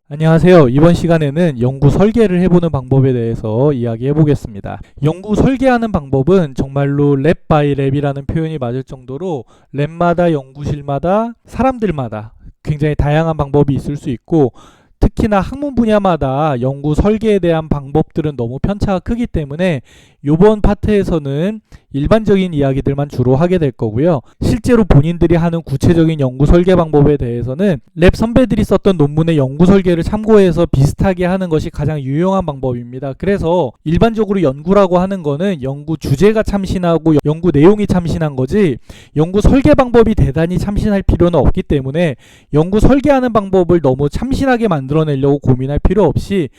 안녕하세요. 이번 시간에는 연구 설계를 해보는 방법에 대해서 이야기해 보겠습니다. 연구 설계하는 방법은 정말로 랩 바이 랩이라는 표현이 맞을 정도로 랩마다 연구실마다 사람들마다 굉장히 다양한 방법이 있을 수 있고, 특히나 학문 분야마다 연구 설계에 대한 방법들은 너무 편차가 크기 때문에 이번 파트에서는 일반적인 이야기들만 주로 하게 될 거고요. 실제로 본인들이 하는 구체적인 연구 설계 방법에 대해서는 랩 선배들이 썼던 논문의 연구 설계를 참고해서 비슷하게 하는 것이 가장 유용한 방법입니다. 그래서 일반적으로 연구라고 하는 거는 연구 주제가 참신하고 연구 내용이 참신한 거지, 연구 설계 방법이 대단히 참신할 필요는 없기 때문에 연구 설계하는 방법을 너무 참신하게 만들어내려고 고민할 필요 없이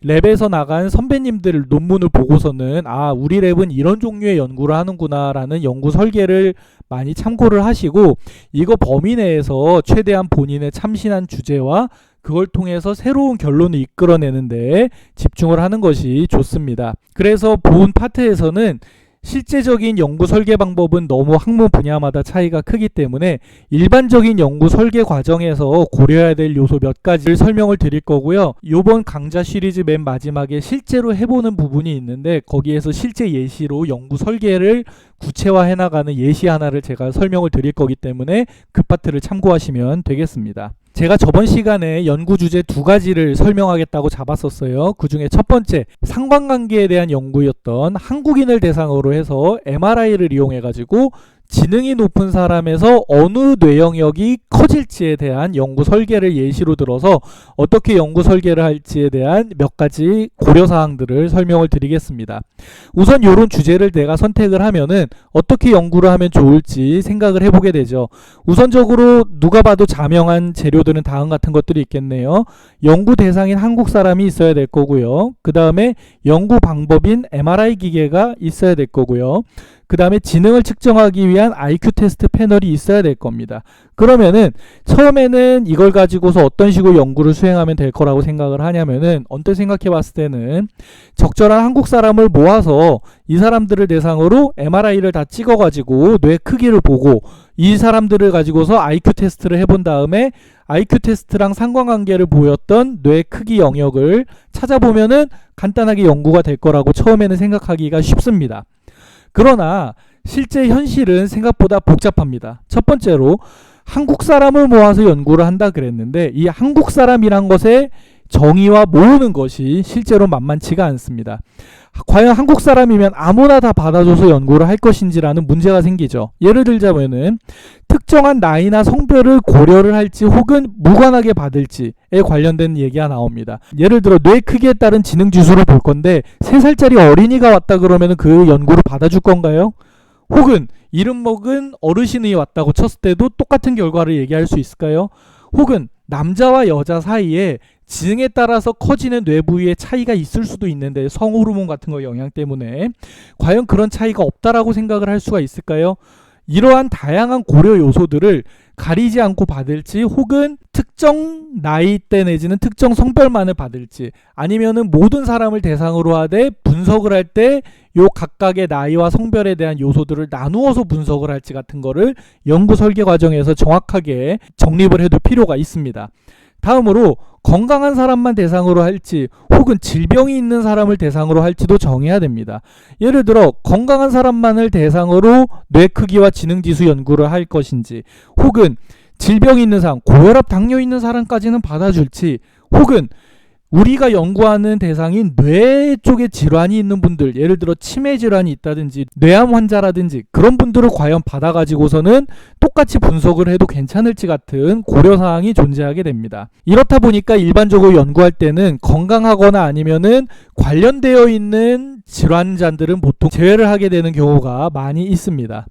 랩에서 나간 선배님들 논문을 보고서는 우리 랩은 이런 종류의 연구를 하는구나 라는 연구 설계를 많이 참고를 하시고, 이거 범위 내에서 최대한 본인의 참신한 주제와 그걸 통해서 새로운 결론을 이끌어내는 데 집중을 하는 것이 좋습니다. 그래서 본 파트에서는 실제적인 연구 설계 방법은 너무 학문 분야마다 차이가 크기 때문에 일반적인 연구 설계 과정에서 고려해야 될 요소 몇 가지를 설명을 드릴 거고요. 이번 강좌 시리즈 맨 마지막에 실제로 해보는 부분이 있는데, 거기에서 실제 예시로 연구 설계를 구체화해 나가는 예시 하나를 제가 설명을 드릴 거기 때문에 그 파트를 참고하시면 되겠습니다. 제가 저번 시간에 연구 주제 2가지를 설명하겠다고 잡았었어요. 그 중에 첫 번째, 상관관계에 대한 연구였던 한국인을 대상으로 해서 MRI를 이용해 가지고 지능이 높은 사람에서 어느 뇌 영역이 커질지에 대한 연구 설계를 예시로 들어서 어떻게 연구 설계를 할지에 대한 몇 가지 고려사항들을 설명을 드리겠습니다. 우선 이런 주제를 내가 선택을 하면은 어떻게 연구를 하면 좋을지 생각을 해보게 되죠. 우선적으로 누가 봐도 자명한 재료들은 다음 같은 것들이 있겠네요. 연구 대상인 한국 사람이 있어야 될 거고요. 그 다음에 연구 방법인 MRI 기계가 있어야 될 거고요. 그 다음에 지능을 측정하기 위한 IQ 테스트 패널이 있어야 될 겁니다. 그러면은 처음에는 이걸 가지고서 어떤 식으로 연구를 수행하면 될 거라고 생각을 하냐면은, 언뜻 생각해 봤을 때는 적절한 한국 사람을 모아서 이 사람들을 대상으로 MRI를 다 찍어 가지고 뇌 크기를 보고 이 사람들을 가지고서 IQ 테스트를 해본 다음에 IQ 테스트랑 상관관계를 보였던 뇌 크기 영역을 찾아보면은 간단하게 연구가 될 거라고 처음에는 생각하기가 쉽습니다. 그러나 실제 현실은 생각보다 복잡합니다. 첫 번째로 한국 사람을 모아서 연구를 한다 그랬는데, 이 한국 사람이란 것의 정의와 모으는 것이 실제로 만만치가 않습니다. 과연 한국 사람이면 아무나 다 받아줘서 연구를 할 것인지라는 문제가 생기죠. 예를 들자면은 특정한 나이나 성별을 고려를 할지 혹은 무관하게 받을지에 관련된 얘기가 나옵니다. 예를 들어 뇌 크기에 따른 지능 지수를 볼 건데 3살짜리 어린이가 왔다 그러면 그 연구를 받아줄 건가요? 혹은 이름 먹은 어르신이 왔다고 쳤을 때도 똑같은 결과를 얘기할 수 있을까요? 혹은 남자와 여자 사이에 지능에 따라서 커지는 뇌 부위의 차이가 있을 수도 있는데, 성호르몬 같은 거 영향 때문에 과연 그런 차이가 없다라고 생각을 할 수가 있을까요? 이러한 다양한 고려 요소들을 가리지 않고 받을지, 혹은 특정 나이대 내지는 특정 성별만을 받을지, 아니면은 모든 사람을 대상으로 하되 분석을 할 때 요 각각의 나이와 성별에 대한 요소들을 나누어서 분석을 할지 같은 거를 연구 설계 과정에서 정확하게 정립을 해둘 필요가 있습니다. 다음으로 건강한 사람만 대상으로 할지 혹은 질병이 있는 사람을 대상으로 할지도 정해야 됩니다. 예를 들어 건강한 사람만을 대상으로 뇌 크기와 지능지수 연구를 할 것인지, 혹은 질병이 있는 사람, 고혈압, 당뇨 있는 사람까지는 받아줄지, 혹은 우리가 연구하는 대상인 뇌 쪽에 질환이 있는 분들, 예를 들어 치매 질환이 있다든지 뇌암 환자라든지 그런 분들을 과연 받아가지고서는 똑같이 분석을 해도 괜찮을지 같은 고려사항이 존재하게 됩니다. 이렇다 보니까 일반적으로 연구할 때는 건강하거나 아니면은 관련되어 있는 질환자들은 보통 제외를 하게 되는 경우가 많이 있습니다.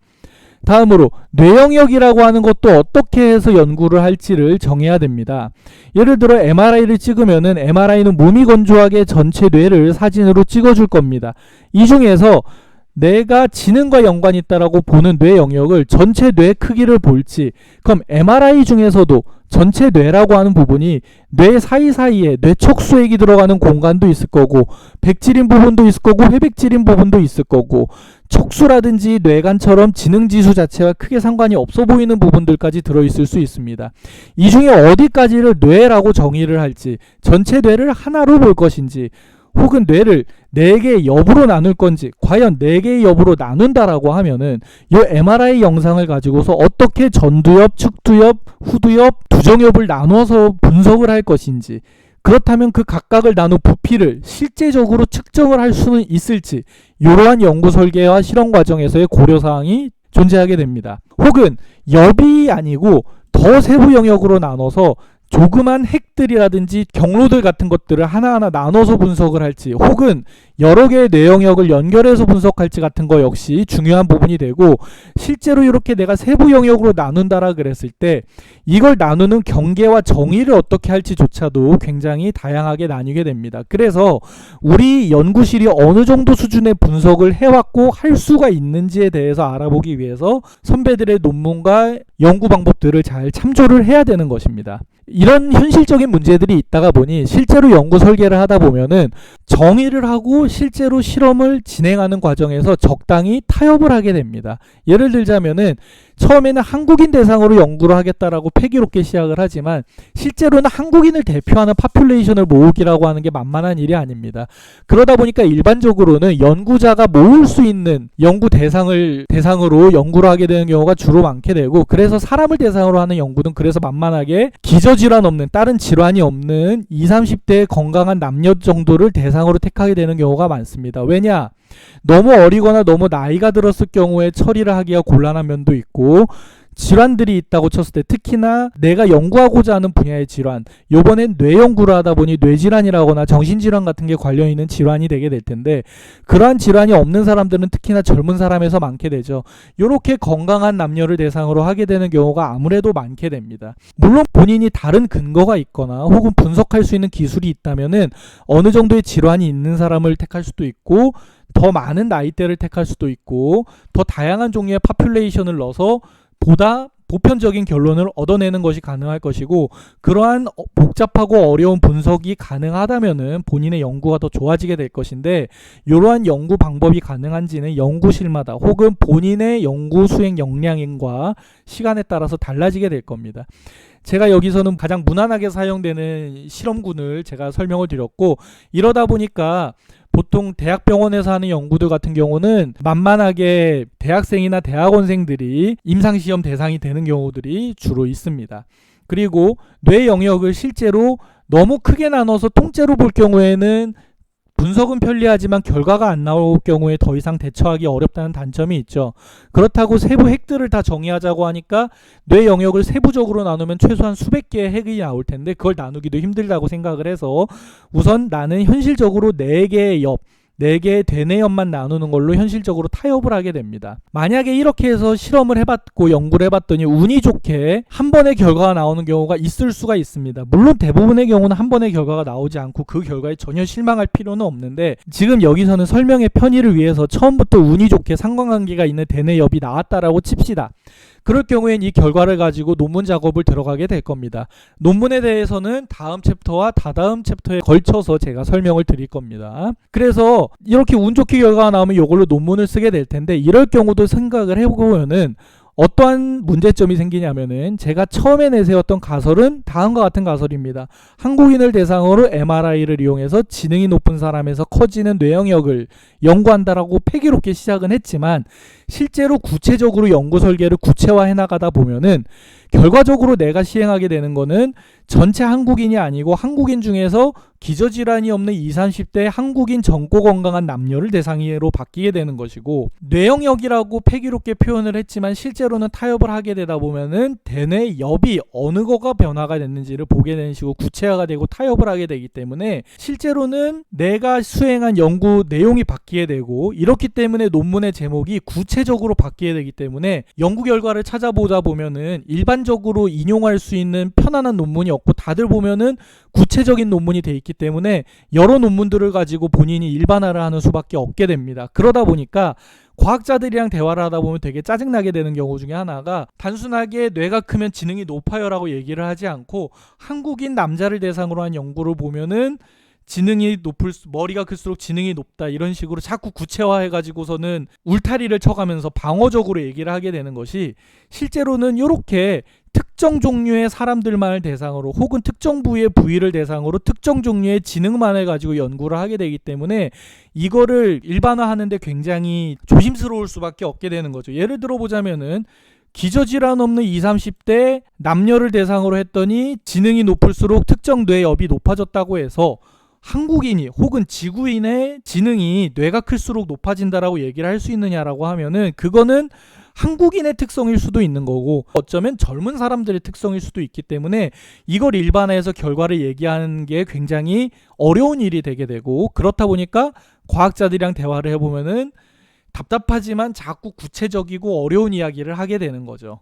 다음으로 뇌 영역이라고 하는 것도 어떻게 해서 연구를 할지를 정해야 됩니다. 예를 들어 MRI를 찍으면은 MRI는 몸이 건조하게 전체 뇌를 사진으로 찍어줄 겁니다. 이 중에서 내가 지능과 연관이 있다라고 보는 뇌 영역을 전체 뇌 크기를 볼지, 그럼 MRI 중에서도 전체 뇌라고 하는 부분이 뇌 사이사이에 뇌 척수액이 들어가는 공간도 있을 거고, 백질인 부분도 있을 거고, 회백질인 부분도 있을 거고, 척수라든지 뇌관처럼 지능지수 자체와 크게 상관이 없어 보이는 부분들까지 들어있을 수 있습니다. 이 중에 어디까지를 뇌라고 정의를 할지, 전체 뇌를 하나로 볼 것인지, 혹은 뇌를 4개의 엽으로 나눌 건지, 과연 4개의 엽으로 나눈다라고 하면은 이 MRI 영상을 가지고서 어떻게 전두엽, 측두엽, 후두엽, 두정엽을 나눠서 분석을 할 것인지, 그렇다면 그 각각을 나눈 부피를 실제적으로 측정을 할 수는 있을지, 이러한 연구 설계와 실험 과정에서의 고려사항이 존재하게 됩니다. 혹은 엽이 아니고 더 세부 영역으로 나눠서 조그만 핵들이라든지 경로들 같은 것들을 하나하나 나눠서 분석을 할지, 혹은 여러 개의 뇌 영역을 연결해서 분석할지 같은 거 역시 중요한 부분이 되고, 실제로 이렇게 내가 세부 영역으로 나눈다라 그랬을 때 이걸 나누는 경계와 정의를 어떻게 할지조차도 굉장히 다양하게 나뉘게 됩니다. 그래서 우리 연구실이 어느 정도 수준의 분석을 해왔고 할 수가 있는지에 대해서 알아보기 위해서 선배들의 논문과 연구 방법들을 잘 참조를 해야 되는 것입니다. 이런 현실적인 문제들이 있다가 보니 실제로 연구 설계를 하다 보면은 정의를 하고 실제로 실험을 진행하는 과정에서 적당히 타협을 하게 됩니다. 예를 들자면은 처음에는 한국인 대상으로 연구를 하겠다라고 패기롭게 시작을 하지만 실제로는 한국인을 대표하는 파퓰레이션을 모으기라고 하는 게 만만한 일이 아닙니다. 그러다 보니까 일반적으로는 연구자가 모을 수 있는 연구 대상으로 연구를 하게 되는 경우가 주로 많게 되고, 그래서 사람을 대상으로 하는 연구는 그래서 만만하게 기저질환 없는, 다른 질환이 없는 20, 30대의 건강한 남녀 정도를 대상으로 택하게 되는 경우가 많습니다. 왜냐? 너무 어리거나 너무 나이가 들었을 경우에 처리를 하기가 곤란한 면도 있고, 질환들이 있다고 쳤을 때 특히나 내가 연구하고자 하는 분야의 질환, 요번엔 뇌 연구를 하다 보니 뇌질환이라거나 정신질환 같은 게 관련 있는 질환이 되게 될 텐데, 그러한 질환이 없는 사람들은 특히나 젊은 사람에서 많게 되죠. 요렇게 건강한 남녀를 대상으로 하게 되는 경우가 아무래도 많게 됩니다. 물론 본인이 다른 근거가 있거나 혹은 분석할 수 있는 기술이 있다면은 어느 정도의 질환이 있는 사람을 택할 수도 있고, 더 많은 나이대를 택할 수도 있고, 더 다양한 종류의 파퓰레이션을 넣어서 보다 보편적인 결론을 얻어내는 것이 가능할 것이고, 그러한 복잡하고 어려운 분석이 가능하다면은 본인의 연구가 더 좋아지게 될 것인데, 이러한 연구 방법이 가능한지는 연구실마다 혹은 본인의 연구 수행 역량과 시간에 따라서 달라지게 될 겁니다. 제가 여기서는 가장 무난하게 사용되는 실험군을 제가 설명을 드렸고, 이러다 보니까 보통 대학병원에서 하는 연구들 같은 경우는 만만하게 대학생이나 대학원생들이 임상시험 대상이 되는 경우들이 주로 있습니다. 그리고 뇌 영역을 실제로 너무 크게 나눠서 통째로 볼 경우에는 분석은 편리하지만 결과가 안 나올 경우에 더 이상 대처하기 어렵다는 단점이 있죠. 그렇다고 세부 핵들을 다 정의하자고 하니까 뇌 영역을 세부적으로 나누면 최소한 수백 개의 핵이 나올 텐데 그걸 나누기도 힘들다고 생각을 해서 우선 나는 현실적으로 4개의 엽, 4개의 대뇌엽만 나누는 걸로 현실적으로 타협을 하게 됩니다. 만약에 이렇게 해서 실험을 해봤고 연구를 해봤더니 운이 좋게 한 번의 결과가 나오는 경우가 있을 수가 있습니다. 물론 대부분의 경우는 한 번의 결과가 나오지 않고 그 결과에 전혀 실망할 필요는 없는데, 지금 여기서는 설명의 편의를 위해서 처음부터 운이 좋게 상관관계가 있는 대뇌엽이 나왔다라고 칩시다. 그럴 경우엔 이 결과를 가지고 논문 작업을 들어가게 될 겁니다. 논문에 대해서는 다음 챕터와 다다음 챕터에 걸쳐서 제가 설명을 드릴 겁니다. 그래서 이렇게 운 좋게 결과가 나오면 이걸로 논문을 쓰게 될 텐데, 이럴 경우도 생각을 해보면은 어떠한 문제점이 생기냐면은, 제가 처음에 내세웠던 가설은 다음과 같은 가설입니다. 한국인을 대상으로 MRI를 이용해서 지능이 높은 사람에서 커지는 뇌 영역을 연구한다라고 패기롭게 시작은 했지만, 실제로 구체적으로 연구 설계를 구체화해 나가다 보면은 결과적으로 내가 시행하게 되는 거는 전체 한국인이 아니고 한국인 중에서 기저질환이 없는 20, 30대 한국인 젊고 건강한 남녀를 대상으로 바뀌게 되는 것이고, 뇌영역이라고 패기롭게 표현을 했지만 실제로는 타협을 하게 되다 보면은 대뇌엽이 어느 거가 변화가 됐는지를 보게 되는 식으로 구체화가 되고 타협을 하게 되기 때문에 실제로는 내가 수행한 연구 내용이 바뀌게 되고, 이렇기 때문에 논문의 제목이 구체적으로 바뀌게 되기 때문에 연구 결과를 찾아보다 보면은 일반적으로 인용할 수 있는 편안한 논문이 없고, 다들 보면은 구체적인 논문이 돼 있기 때문에 여러 논문들을 가지고 본인이 일반화를 하는 수밖에 없게 됩니다. 그러다 보니까 과학자들이랑 대화를 하다 보면 되게 짜증나게 되는 경우 중에 하나가 단순하게 뇌가 크면 지능이 높아요라고 얘기를 하지 않고 한국인 남자를 대상으로 한 연구를 보면은 머리가 클수록 지능이 높다 이런 식으로 자꾸 구체화해가지고서는 울타리를 쳐가면서 방어적으로 얘기를 하게 되는 것이 실제로는 이렇게 특정 종류의 사람들만을 대상으로 혹은 특정 부위의 부위를 대상으로 특정 종류의 지능만을 가지고 연구를 하게 되기 때문에 이거를 일반화하는데 굉장히 조심스러울 수밖에 없게 되는 거죠. 예를 들어 보자면은 기저질환 없는 20, 30대 남녀를 대상으로 했더니 지능이 높을수록 특정 뇌엽이 높아졌다고 해서 한국인이 혹은 지구인의 지능이 뇌가 클수록 높아진다라고 얘기를 할 수 있느냐라고 하면은 그거는 한국인의 특성일 수도 있는 거고 어쩌면 젊은 사람들의 특성일 수도 있기 때문에 이걸 일반화해서 결과를 얘기하는 게 굉장히 어려운 일이 되게 되고 그렇다 보니까 과학자들이랑 대화를 해보면은 답답하지만 자꾸 구체적이고 어려운 이야기를 하게 되는 거죠.